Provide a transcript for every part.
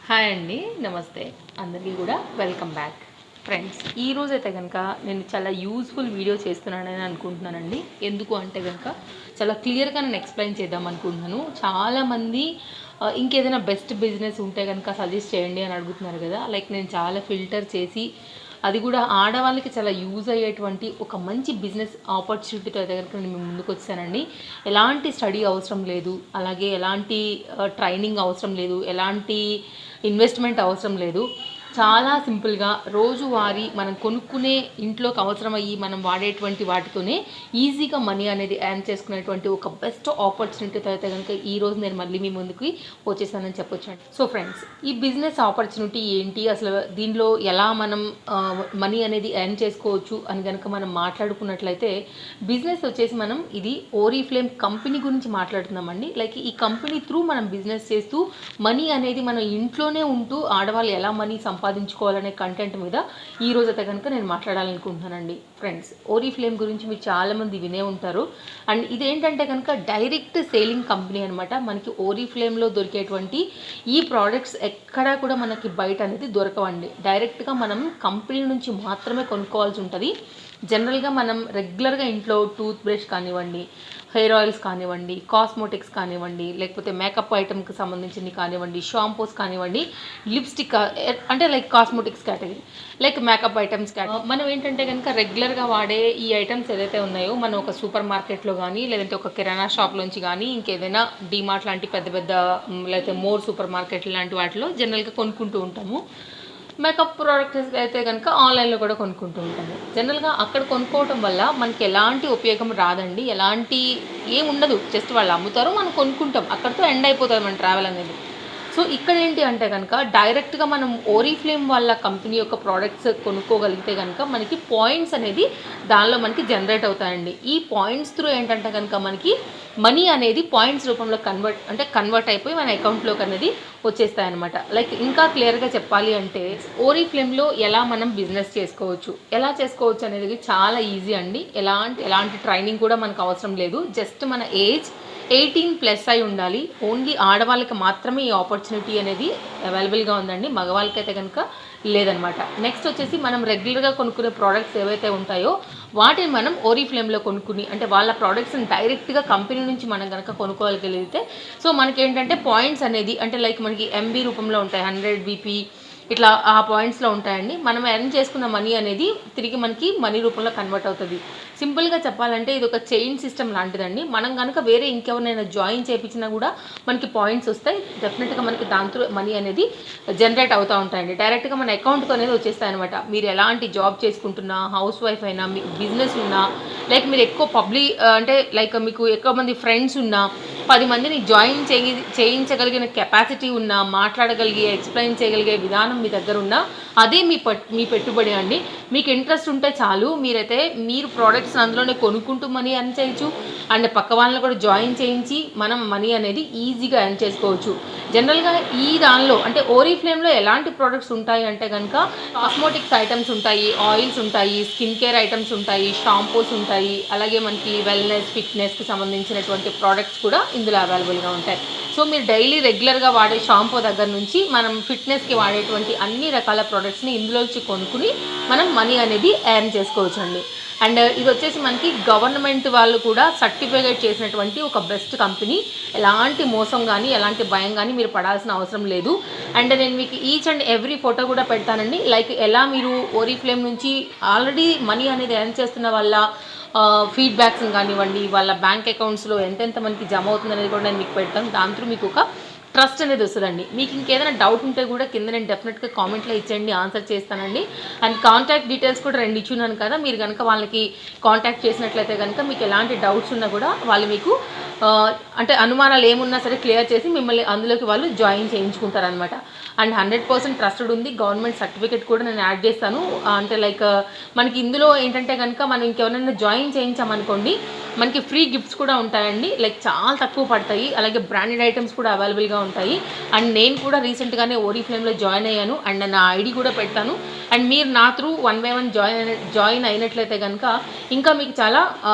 Hi అండి, నమస్తే. అందరికీ కూడా వెల్కమ్ బ్యాక్. ఫ్రెండ్స్, ఈరోజు అయితే కనుక నేను చాలా యూజ్ఫుల్ వీడియో చేస్తున్నానని అనుకుంటున్నానండి. ఎందుకు అంటే కనుక చాలా క్లియర్గా నేను ఎక్స్ప్లెయిన్ చేద్దాం అనుకుంటున్నాను. చాలామంది ఇంకేదైనా బెస్ట్ బిజినెస్ ఉంటే కనుక సజెస్ట్ చేయండి అని అడుగుతున్నారు కదా. లైక్ నేను చాలా ఫిల్టర్ చేసి అది కూడా ఆడవాళ్ళకి చాలా యూజ్ అయ్యేటువంటి ఒక మంచి బిజినెస్ ఆపర్చునిటీతో అయితే కనుక నేను ముందుకు వచ్చానండి. ఎలాంటి స్టడీ అవసరం లేదు, అలాగే ఎలాంటి ట్రైనింగ్ అవసరం లేదు, ఎలాంటి ఇన్వెస్ట్మెంట్ అవసరం లేదు. చాలా సింపుల్గా రోజువారీ మనం కొనుక్కునే ఇంట్లోకి అవసరమయ్యి మనం వాడేటువంటి వాటితోనే ఈజీగా మనీ అనేది ఎర్న్ చేసుకునేటువంటి ఒక బెస్ట్ ఆపర్చునిటీతో అయితే కనుక ఈరోజు నేను మళ్ళీ మీ ముందుకి వచ్చేసానని చెప్పొచ్చు. సో ఫ్రెండ్స్, ఈ బిజినెస్ ఆపర్చునిటీ ఏంటి, అసలు దీనిలో ఎలా మనం మనీ అనేది ఎర్న్ చేసుకోవచ్చు అని కనుక మనం మాట్లాడుకున్నట్లయితే, బిజినెస్ వచ్చేసి మనం ఇది ఓరిఫ్లేమ్ కంపెనీ గురించి మాట్లాడుతున్నామండి. లైక్ ఈ కంపెనీ త్రూ మనం బిజినెస్ చేస్తూ మనీ అనేది మనం ఇంట్లోనే ఉంటూ ఆడవాళ్ళు ఎలా మనీ సంపాదించుకోవాలనే కంటెంట్ మీద ఈరోజు అయితే కనుక నేను మాట్లాడాలనుకుంటున్నానండి. ఫ్రెండ్స్, ఓరిఫ్లేమ్ గురించి మీరు చాలామంది వినే ఉంటారు. అండ్ ఇదేంటంటే కనుక డైరెక్ట్ సేలింగ్ కంపెనీ అనమాట. మనకి ఓరిఫ్లేమ్లో దొరికేటువంటి ఈ ప్రోడక్ట్స్ ఎక్కడా కూడా మనకి బయట అనేది దొరకవండి. డైరెక్ట్గా మనం కంపెనీ నుంచి మాత్రమే కొనుక్కోవాల్సి ఉంటుంది. జనరల్గా మనం రెగ్యులర్గా ఇంట్లో టూత్ బ్రష్ కానివ్వండి, హెయిర్ ఆయిల్స్ కానివ్వండి, కాస్మోటిక్స్ కానివ్వండి, లేకపోతే మేకప్ ఐటమ్కి సంబంధించింది కానివ్వండి, షాంపూస్ కానివ్వండి, లిప్స్టిక్ అంటే like cosmetics category, like makeup items category, మనం ఏంటంటే కనుక రెగ్యులర్గా వాడే ఈ ఐటమ్స్ ఏదైతే ఉన్నాయో మనం ఒక సూపర్ మార్కెట్లో కానీ, లేదంటే ఒక కిరాణా షాప్లోంచి కానీ, ఇంకేదైనా డీమార్ట్ లాంటి పెద్ద పెద్ద లేకపోతే మోర్ సూపర్ మార్కెట్ లాంటి వాటిలో జనరల్గా కొనుక్కుంటూ ఉంటాము. మేకప్ ప్రోడక్ట్స్ అయితే కనుక ఆన్లైన్లో కూడా కొనుక్కుంటూ ఉంటాము. జనరల్గా అక్కడ కొనుక్కోవటం వల్ల మనకి ఎలాంటి ఉపయోగం రాదండి, ఎలాంటి ఏముండదు. జస్ట్ వాళ్ళు అమ్ముతారు, మనం కొనుక్కుంటాం, అక్కడితో ఎండ్ అయిపోతుంది మన ట్రావెల్ అనేది. సో ఇక్కడ ఏంటి అంటే కనుక డైరెక్ట్గా మనం ఓరిఫ్లేమ్ వాళ్ళ కంపెనీ యొక్క ప్రోడక్ట్స్ కొనుక్కోగలిగితే కనుక మనకి పాయింట్స్ అనేది దానిలో మనకి జనరేట్ అవుతాయండి. ఈ పాయింట్స్ త్రూ ఏంటంటే కనుక మనకి మనీ అనేది పాయింట్స్ రూపంలో కన్వర్ట్ అయిపోయి మన అకౌంట్లోకి అనేది వచ్చేస్తాయి అనమాట. లైక్ ఇంకా క్లియర్గా చెప్పాలి అంటే ఓరిఫ్లేమ్లో ఎలా మనం బిజినెస్ ఎలా చేసుకోవచ్చు అనేది చాలా ఈజీ అండి. ఎలాంటి ట్రైనింగ్ కూడా మనకు అవసరం లేదు. జస్ట్ మన ఏజ్ 18+ అయి ఉండాలి. ఓన్లీ ఆడవాళ్ళకి మాత్రమే ఈ ఆపర్చునిటీ అనేది అవైలబుల్గా ఉందండి. మగవాళ్ళకైతే కనుక లేదనమాట. నెక్స్ట్ వచ్చేసి మనం రెగ్యులర్గా కొనుక్కునే ప్రోడక్ట్స్ ఏవైతే ఉంటాయో వాటిని మనం ఓరిఫ్లేమ్లో కొనుక్కుని, అంటే వాళ్ళ ప్రోడక్ట్స్ని డైరెక్ట్గా కంపెనీ నుంచి మనం కనుక కొనుక్కోగలిగితే, సో మనకేంటంటే పాయింట్స్ అనేది అంటే లైక్ మనకి ఎంబీ రూపంలో ఉంటాయి, 100 BP ఇట్లా ఆ పాయింట్స్లో ఉంటాయండి. మనం ఎర్న్ చేసుకున్న మనీ అనేది తిరిగి మనకి మనీ రూపంలో కన్వర్ట్ అవుతుంది. సింపుల్గా చెప్పాలంటే ఇది ఒక చైన్ సిస్టమ్ లాంటిదండి. మనం కనుక వేరే ఇంకెవరినైనా జాయిన్ చేయించినా కూడా మనకి పాయింట్స్ వస్తాయి. డెఫినెట్గా మనకి దాంతో మనీ అనేది జనరేట్ అవుతూ ఉంటాయండి. డైరెక్ట్గా మన అకౌంట్కి అనేది వచ్చేస్తాయి అనమాట. మీరు ఎలాంటి జాబ్ చేసుకుంటున్నా, హౌస్ వైఫ్ అయినా, మీకు బిజినెస్ ఉన్నా, లైక్ మీరు ఎక్కువ అంటే లైక్ మీకు ఎక్కువ మంది ఫ్రెండ్స్ ఉన్నా, 10 మందిని జాయిన్ చేయించగలిగిన కెపాసిటీ ఉన్నా, మాట్లాడగలిగే ఎక్స్ప్లెయిన్ చేయగలిగే విధానం మీ దగ్గర ఉన్నా, అదే మీ పెట్టుబడి అండి. మీకు ఇంట్రెస్ట్ ఉంటే చాలు, మీరు ప్రోడక్ట్స్ అందులోనే కొనుక్కుంటూ మనీ ఎర్న్ చేయొచ్చు. అండ్ పక్క వాళ్ళని కూడా జాయిన్ చేయించి మనం మనీ అనేది ఈజీగా ఎర్న్ చేసుకోవచ్చు. జనరల్గా ఈ దానిలో అంటే ఓరిఫ్లేమ్లో ఎలాంటి ప్రోడక్ట్స్ ఉంటాయి అంటే కనుక కాస్మోటిక్స్ ఐటమ్స్ ఉంటాయి, ఆయిల్స్ ఉంటాయి, స్కిన్ కేర్ ఐటమ్స్ ఉంటాయి, షాంపూస్ ఉంటాయి, అలాగే మనకి వెల్నెస్, ఫిట్నెస్కి సంబంధించినటువంటి ప్రోడక్ట్స్ కూడా ఇందులో అవైలబుల్గా ఉంటాయి. సో మీరు డైలీ రెగ్యులర్గా వాడే షాంపూ దగ్గర నుంచి మనం ఫిట్నెస్కి వాడేటువంటి అన్ని రకాల ప్రోడక్ట్స్ని ఇందులోంచి కొనుక్కుని మనం మనీ అనేది ఎర్న్ చేసుకోవచ్చు అండి. అండ్ ఇది వచ్చేసి మనకి గవర్నమెంట్ వాళ్ళు కూడా సర్టిఫికేట్ చేసినటువంటి ఒక బెస్ట్ కంపెనీ. ఎలాంటి మోసం కానీ ఎలాంటి భయం కానీ మీరు పడాల్సిన అవసరం లేదు. అండ్ నేను మీకు ఈచ్ అండ్ ఎవ్రీ ఫోటో కూడా పెడతానండి. లైక్ ఎలా మీరు ఓరిఫ్లేమ్ నుంచి ఆల్రెడీ మనీ అనేది ఎర్న్ చేస్తున్న వాళ్ళ ఫీడ్బ్యాక్స్ని కానివ్వండి, వాళ్ళ బ్యాంక్ అకౌంట్స్లో ఎంతెంత మనకి జమ అవుతుందనేది కూడా నేను మీకు పెడతాను. దాంతో మీకు ఒక ట్రస్ట్ అనేది వస్తుందండి. మీకు ఇంకేదైనా డౌట్ ఉంటే కూడా కింద నేను డెఫినెట్గా కామెంట్లో ఇచ్చేయండి, ఆన్సర్ చేస్తానండి. అండ్ కాంటాక్ట్ డీటెయిల్స్ కూడా 2 ఇచ్చున్నాను కదా, మీరు కనుక వాళ్ళకి కాంటాక్ట్ చేసినట్లయితే కనుక మీకు ఎలాంటి డౌట్స్ ఉన్నా కూడా వాళ్ళు మీకు అంటే అనుమానాలు ఏమున్నా సరే క్లియర్ చేసి మిమ్మల్ని అందులోకి వాళ్ళు జాయిన్ చేయించుకుంటారనమాట. అండ్ 100% ట్రస్టెడ్ ఉంది. గవర్నమెంట్ సర్టిఫికేట్ కూడా నేను యాడ్ చేస్తాను. అంటే లైక్ మనకి ఇందులో ఏంటంటే కనుక మనం ఇంకెవరైనా జాయిన్ చేయించామనుకోండి, మనకి ఫ్రీ గిఫ్ట్స్ కూడా ఉంటాయండి. లైక్ చాలా తక్కువ పడతాయి. అలాగే బ్రాండెడ్ ఐటమ్స్ కూడా అవైలబుల్గా ఉంటాయి. అండ్ నేను కూడా రీసెంట్గానే ఓరిఫ్లేమ్లో జాయిన్ అయ్యాను. అండ్ నా ఐడి కూడా పెడతాను. అండ్ మీరు నా త్రూ 1 by 1 జాయిన్ అయినట్లయితే కనుక ఇంకా మీకు చాలా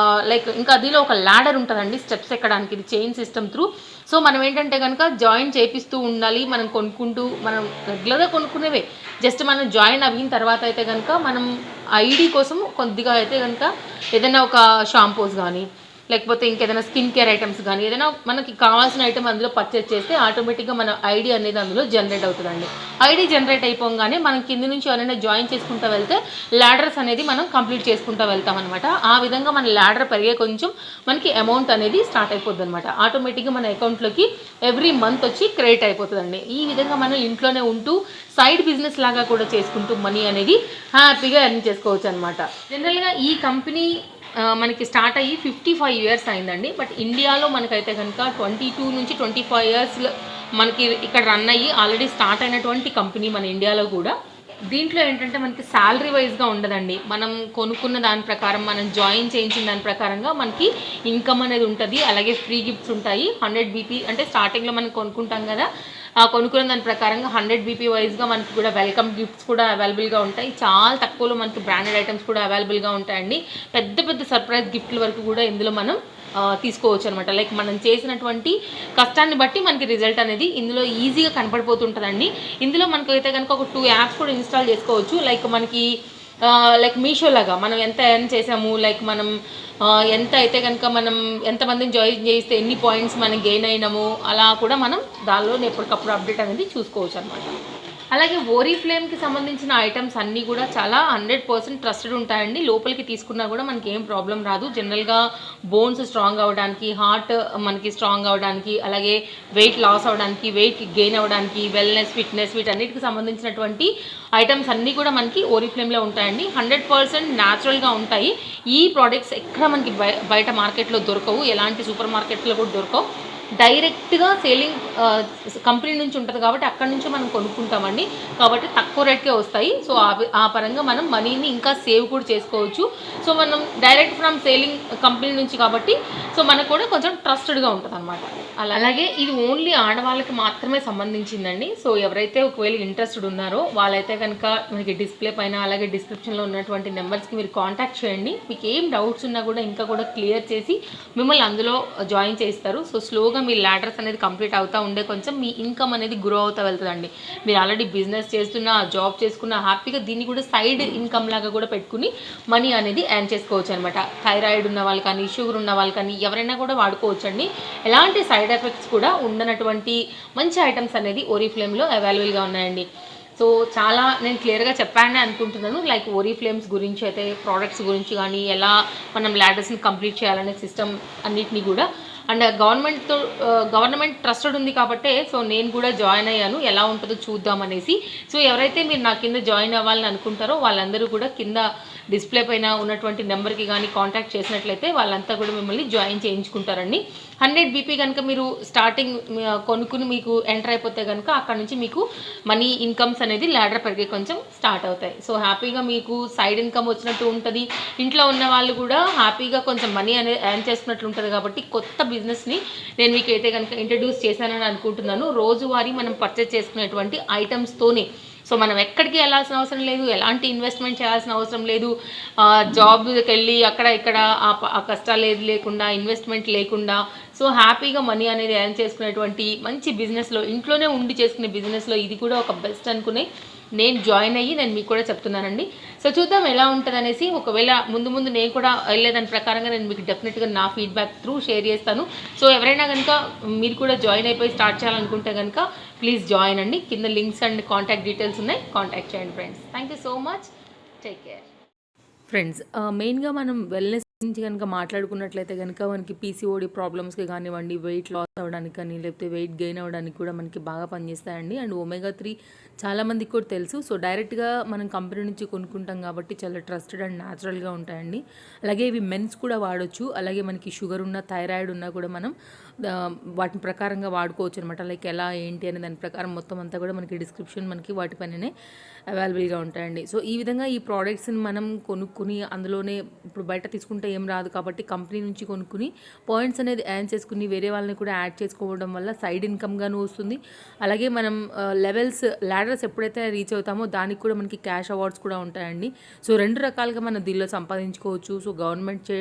లైక్ ఇంకా అదిలో ఒక ల్యాడర్ ఉంటుందండి స్టెప్స్ ఎక్కడానికి. ఇది చైన్ సిస్టమ్ త్రూ. సో మనం ఏంటంటే కనుక జాయిన్ చేపిస్తూ ఉండాలి. మనం కొనుక్కుంటూ మనం రెగ్యులర్గా కొనుక్కునేవే, జస్ట్ మనం జాయిన్ అయిన తర్వాత అయితే కనుక మనం ఐడి కోసం కొద్దిగా అయితే కనుక ఏదైనా ఒక షాంపూస్ కానీ లేకపోతే ఇంకేదైనా స్కిన్ కేర్ ఐటమ్స్ కానీ ఏదైనా మనకి కావాల్సిన ఐటమ్ అందులో పర్చేస్ చేస్తే ఆటోమేటిక్గా మన ఐడి అనేది అందులో జనరేట్ అవుతుందండి. ఐడి జనరేట్ అయిపోగానే మనం కింది నుంచి ఎవరైనా జాయిన్ చేసుకుంటూ వెళ్తే ల్యాడర్స్ అనేది మనం కంప్లీట్ చేసుకుంటూ వెళ్తాం అనమాట. ఆ విధంగా మన ల్యాడర్ పెరిగే కొంచెం మనకి అమౌంట్ అనేది స్టార్ట్ అయిపోద్ది అనమాట. ఆటోమేటిక్గా మన అకౌంట్లోకి ఎవ్రీ మంత్ వచ్చి క్రెడిట్ అయిపోతుందండి. ఈ విధంగా మనం ఇంట్లోనే ఉంటూ సైడ్ బిజినెస్ లాగా కూడా చేసుకుంటూ మనీ అనేది హ్యాపీగా ఎర్న్ చేసుకోవచ్చు అనమాట. జనరల్గా ఈ కంపెనీ మనకి స్టార్ట్ అయ్యి 55 years అయిందండి. బట్ ఇండియాలో మనకైతే కనుక 22 నుంచి 25 years మనకి ఇక్కడ రన్ అయ్యి ఆల్రెడీ స్టార్ట్ అయినటువంటి కంపెనీ మన ఇండియాలో కూడా. దీంట్లో ఏంటంటే మనకి శాలరీ వైజ్గా ఉండదండి. మనం కొనుక్కున్న దాని ప్రకారం మనం జాయిన్ చేయించిన దాని ప్రకారంగా మనకి ఇన్కమ్ అనేది ఉంటుంది. అలాగే ఫ్రీ గిఫ్ట్స్ ఉంటాయి. 100 BP అంటే స్టార్టింగ్లో మనం కొనుక్కుంటాం కదా, కొనుక్కున్న దాని ప్రకారంగా 100 BP వైజ్గా మనకి కూడా వెల్కమ్ గిఫ్ట్స్ కూడా అవైలబుల్గా ఉంటాయి. చాలా తక్కువలో మనకి బ్రాండెడ్ ఐటమ్స్ కూడా అవైలబుల్గా ఉంటాయండి. పెద్ద పెద్ద సర్ప్రైజ్ గిఫ్ట్ల వరకు కూడా ఇందులో మనం తీసుకోవచ్చు అనమాట. లైక్ మనం చేసినటువంటి కష్టాన్ని బట్టి మనకి రిజల్ట్ అనేది ఇందులో ఈజీగా కనపడిపోతుంటుందండి. ఇందులో మనకైతే కనుక ఒక 2 యాప్స్ కూడా ఇన్స్టాల్ చేసుకోవచ్చు. లైక్ మనకి లైక్ మీషో లాగా మనం ఎంత ఎర్న్ చేసాము, లైక్ మనం ఎంత అయితే కనుక మనం ఎంతమందిని జాయిన్ చేస్తే ఎన్ని పాయింట్స్ మనం గెయిన్ అయినాము, అలా కూడా మనం దానిలో ఎప్పటికప్పుడు అప్డేట్ అనేది చూసుకోవచ్చు అనమాట. అలాగే ఓరిఫ్లేమ్కి సంబంధించిన ఐటమ్స్ అన్నీ కూడా చాలా 100% ట్రస్టెడ్ ఉంటాయండి. లోపలికి తీసుకున్నా కూడా మనకి ఏం ప్రాబ్లం రాదు. జనరల్గా బోన్స్ స్ట్రాంగ్ అవ్వడానికి, హార్ట్ మనకి స్ట్రాంగ్ అవ్వడానికి, అలాగే వెయిట్ లాస్ అవ్వడానికి, వెయిట్ గెయిన్ అవ్వడానికి, వెల్నెస్, ఫిట్నెస్ వీటన్నిటికి సంబంధించినటువంటి ఐటమ్స్ అన్నీ కూడా మనకి ఓరిఫ్లేమ్లో ఉంటాయండి. 100% న్యాచురల్గా ఉంటాయి. ఈ ప్రోడక్ట్స్ ఎక్కడ మనకి బయట మార్కెట్లో దొరకవు, ఎలాంటి సూపర్ మార్కెట్లో కూడా దొరకవు. డైరెక్ట్గా సేలింగ్ కంపెనీ నుంచి ఉంటుంది కాబట్టి అక్కడి నుంచి మనం కొనుక్కుంటామండి. కాబట్టి తక్కువ రేట్కే వస్తాయి. సో ఆ పరంగా మనం మనీని ఇంకా సేవ్ కూడా చేసుకోవచ్చు. సో మనం డైరెక్ట్ ఫ్రమ్ సేలింగ్ కంపెనీ నుంచి కాబట్టి సో మనకు కూడా కొంచెం ట్రస్టెడ్గా ఉంటుంది అనమాట. అలాగే ఇది ఓన్లీ ఆడవాళ్ళకి మాత్రమే సంబంధించిందండి. సో ఎవరైతే ఒకవేళ ఇంట్రెస్టెడ్ ఉన్నారో వాళ్ళైతే కనుక మనకి డిస్ప్లే పైన అలాగే డిస్క్రిప్షన్లో ఉన్నటువంటి నెంబర్స్కి మీరు కాంటాక్ట్ చేయండి. మీకు ఏం డౌట్స్ ఉన్నా కూడా ఇంకా కూడా క్లియర్ చేసి మిమ్మల్ని అందులో జాయిన్ చేస్తారు. సో స్లోగా మీ ల్యాడర్స్ అనేది కంప్లీట్ అవుతూ ఉండే కొంచెం మీ ఇన్కమ్ అనేది గ్రో అవుతూ వెళ్తుందండి. మీరు ఆల్రెడీ బిజినెస్ చేస్తున్నా, జాబ్ చేసుకున్నా హ్యాపీగా దీన్ని కూడా సైడ్ ఇన్కమ్ లాగా కూడా పెట్టుకుని మనీ అనేది ఎర్న్ చేసుకోవచ్చు అనమాట. థైరాయిడ్ ఉన్న వాళ్ళు కానీ, షుగర్ ఉన్న వాళ్ళు కానీ ఎవరైనా కూడా వాడుకోవచ్చు అండి. ఎలాంటి సైడ్ ఎఫెక్ట్స్ కూడా ఉండనటువంటి మంచి ఐటమ్స్ అనేది ఓరిఫ్లేమ్లో అవైలబుల్గా ఉన్నాయండి. సో చాలా నేను క్లియర్గా చెప్పానని అనుకుంటున్నాను. లైక్ ఓరిఫ్లేమ్స్ గురించి అయితే, ప్రోడక్ట్స్ గురించి కానీ, ఎలా మనం ల్యాడర్స్ని కంప్లీట్ చేయాలనే సిస్టమ్ అన్నిటినీ కూడా. అండ్ గవర్నమెంట్ ట్రస్టెడ్ ఉంది కాబట్టి సో నేను కూడా జాయిన్ అయ్యాను, ఎలా ఉంటుందో చూద్దామనేసి. సో ఎవరైతే మీరు నా కింద జాయిన్ అవ్వాలని అనుకుంటారో వాళ్ళందరూ కూడా కింద డిస్ప్లే పైన ఉన్నటువంటి నెంబర్కి కానీ కాంటాక్ట్ చేసినట్లయితే వాళ్ళంతా కూడా మిమ్మల్ని జాయిన్ చేయించుకుంటారండి. 100 BP కనుక మీరు స్టార్టింగ్ కొనుక్కుని మీకు ఎంటర్ అయిపోతే కనుక అక్కడ నుంచి మీకు మనీ ఇన్కమ్స్ అనేది ల్యాడర్ పెరిగే కొంచెం స్టార్ట్ అవుతాయి. సో హ్యాపీగా మీకు సైడ్ ఇన్కమ్ వచ్చినట్టు ఉంటుంది. ఇంట్లో ఉన్న వాళ్ళు కూడా హ్యాపీగా కొంచెం మనీ అనేది ఎర్న్ చేసుకున్నట్లు ఉంటుంది. కాబట్టి కొత్త బిజినెస్ని నేను మీకు అయితే కనుక ఇంట్రడ్యూస్ చేశానని అనుకుంటున్నాను. రోజువారీ మనం పర్చేస్ చేసుకునేటువంటి ఐటమ్స్తోనే. సో మనం ఎక్కడికి వెళ్ళాల్సిన అవసరం లేదు, ఎలాంటి ఇన్వెస్ట్మెంట్ చేయాల్సిన అవసరం లేదు. జాబ్కి వెళ్ళి అక్కడ ఇక్కడ ఆ కష్టాలు ఏది లేకుండా, ఇన్వెస్ట్మెంట్ లేకుండా సో హ్యాపీగా మనీ అనేది ఎర్న్ చేసుకునేటువంటి మంచి బిజినెస్లో, ఇంట్లోనే ఉండి చేసుకునే బిజినెస్లో ఇది కూడా ఒక బెస్ట్ అనుకునే నేను జాయిన్ అయ్యి నేను మీకు కూడా చెప్తున్నానండి. సో చూద్దాం ఎలా ఉంటుంది అనేసి. ఒకవేళ ముందు నేను కూడా వెళ్ళేదాని ప్రకారంగా నేను మీకు డెఫినెట్గా నా ఫీడ్బ్యాక్ త్రూ షేర్ చేస్తాను. సో ఎవరైనా కనుక మీరు కూడా జాయిన్ అయిపోయి స్టార్ట్ చేయాలనుకుంటే కనుక ప్లీజ్ జాయిన్ అండి. కింద లింక్స్ అండ్ కాంటాక్ట్ డీటెయిల్స్ ఉన్నాయి, కాంటాక్ట్ చేయండి friends. Thank you so much, take care friends. మెయిన్గా మనం వెల్నెస్ నుంచి కనుక మాట్లాడుకున్నట్లయితే కనుక మనకి పీసీఓడి ప్రాబ్లమ్స్కి కానివ్వండి, వెయిట్ లాస్ అవ్వడానికి కానీ, లేకపోతే వెయిట్ గెయిన్ అవ్వడానికి కూడా మనకి బాగా పనిచేస్తాయండి. అండ్ omega-3 చాలామందికి కూడా తెలుసు. సో డైరెక్ట్గా మనం కంపెనీ నుంచి కొనుక్కుంటాం కాబట్టి చాలా ట్రస్టెడ్ అండ్ న్యాచురల్గా ఉంటాయండి. అలాగే ఇవి మెన్స్ కూడా వాడచ్చు. అలాగే మనకి షుగర్ ఉన్న, థైరాయిడ్ ఉన్నా కూడా మనం వాటి ప్రకారంగా వాడుకోవచ్చు అనమాట. లైక్ ఎలా ఏంటి అనే దాని ప్రకారం మొత్తం అంతా కూడా మనకి డిస్క్రిప్షన్ మనకి వాటిపైననే అవైలబుల్గా ఉంటాయండి. సో ఈ విధంగా ఈ ప్రోడక్ట్స్ని మనం కొనుక్కుని అందులోనే ఇప్పుడు బయట తీసుకుంటే ఏం రాదు కాబట్టి కంపెనీ నుంచి కొనుక్కుని పాయింట్స్ అనేది ఎర్న్ చేసుకుని వేరే వాళ్ళని కూడా యాడ్ చేసుకోవడం వల్ల సైడ్ ఇన్కమ్గాను వస్తుంది. అలాగే మనం ల్యాడర్స్ ఎప్పుడైతే రీచ్ అవుతామో దానికి కూడా మనకి క్యాష్ అవార్డ్స్ కూడా ఉంటాయండి. సో 2 రకాలుగా మనం దీనిలో సంపాదించుకోవచ్చు. సో గవర్నమెంట్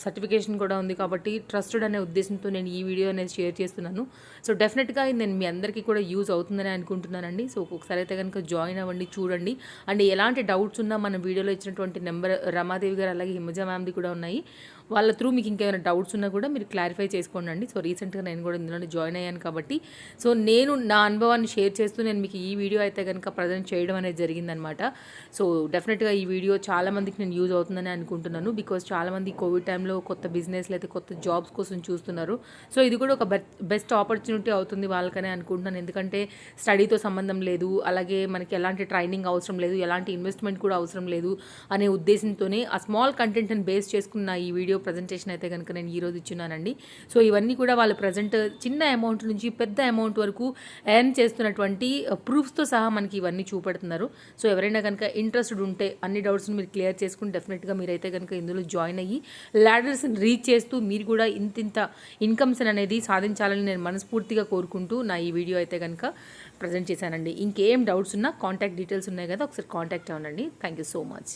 సర్టిఫికేషన్ కూడా ఉంది కాబట్టి ట్రస్టెడ్ అనే ఉద్దేశంతో నేను ఈ వీడియో అనేది షేర్ చేస్తున్నాను. సో డెఫినెట్గా నేను మీ అందరికీ కూడా యూజ్ అవుతుందని అనుకుంటున్నానండి. సో ఒకసారి అయితే కనుక జాయిన్ అవ్వండి, చూడండి. అండ్ ఎలాంటి డౌట్స్ ఉన్నా మన వీడియోలో ఇచ్చినటువంటి నెంబర్ రమాదేవి గారు అలాగే హిమజ మ్యామ్ది కూడా ఉన్నాయి. వాళ్ళ త్రూ మీకు ఇంకేమైనా డౌట్స్ ఉన్నా కూడా మీరు క్లారిఫై చేసుకోండి అండి. సో రీసెంట్గా నేను కూడా ఇందులో జాయిన్ అయ్యాను కాబట్టి సో నేను నా అనుభవాన్ని షేర్ చేస్తూ నేను మీకు ఈ వీడియో అయితే కనుక ప్రజెంట్ చేయడం అనేది జరిగిందనమాట. సో డెఫినెట్గా ఈ వీడియో చాలామందికి నేను యూజ్ అవుతుందని అనుకుంటున్నాను. బికాజ్ చాలామంది కోవిడ్ టైంలో కొత్త బిజినెస్ లేదా కొత్త జాబ్స్ కోసం చూస్తున్నారు. సో ఇది కూడా ఒక బెస్ట్ ఆపర్చునిటీ అవుతుంది వాళ్ళకనే అనుకుంటున్నాను. ఎందుకంటే స్టడీతో సంబంధం లేదు, అలాగే మనకి ఎలాంటి ట్రైనింగ్ అవసరం లేదు, ఎలాంటి ఇన్వెస్ట్మెంట్ కూడా అవసరం లేదు అనే ఉద్దేశంతోనే ఆ స్మాల్ కంటెంట్ని బేస్ చేసుకున్న ఈ వీడియో ప్రజెంటేషన్ అయితే కనుక నేను ఈరోజు ఇచ్చున్నానండి. సో ఇవన్నీ కూడా వాళ్ళు ప్రజెంట్ చిన్న అమౌంట్ నుంచి పెద్ద అమౌంట్ వరకు ఎర్న్ చేస్తున్నటువంటి ప్రూఫ్స్తో సహా మనకి ఇవన్నీ చూపెడుతున్నారు. సో ఎవరైనా కనుక ఇంట్రెస్టెడ్ ఉంటే అన్ని డౌట్స్ని మీరు క్లియర్ చేసుకుని డెఫినెట్గా మీరైతే కనుక ఇందులో జాయిన్ అయ్యి ల్యాడర్స్ని రీచ్ చేస్తూ మీరు కూడా ఇంత ఇన్కమ్స్ అనేది సాధించాలని నేను మనస్ఫూర్తిగా కోరుకుంటూ నా ఈ వీడియో అయితే కనుక ప్రజెంట్ చేశానండి. ఇంకేం డౌట్స్ ఉన్నా కాంటాక్ట్ డీటెయిల్స్ ఉన్నాయి కదా, ఒకసారి కాంటాక్ట్ అవ్వండి. Thank you so much.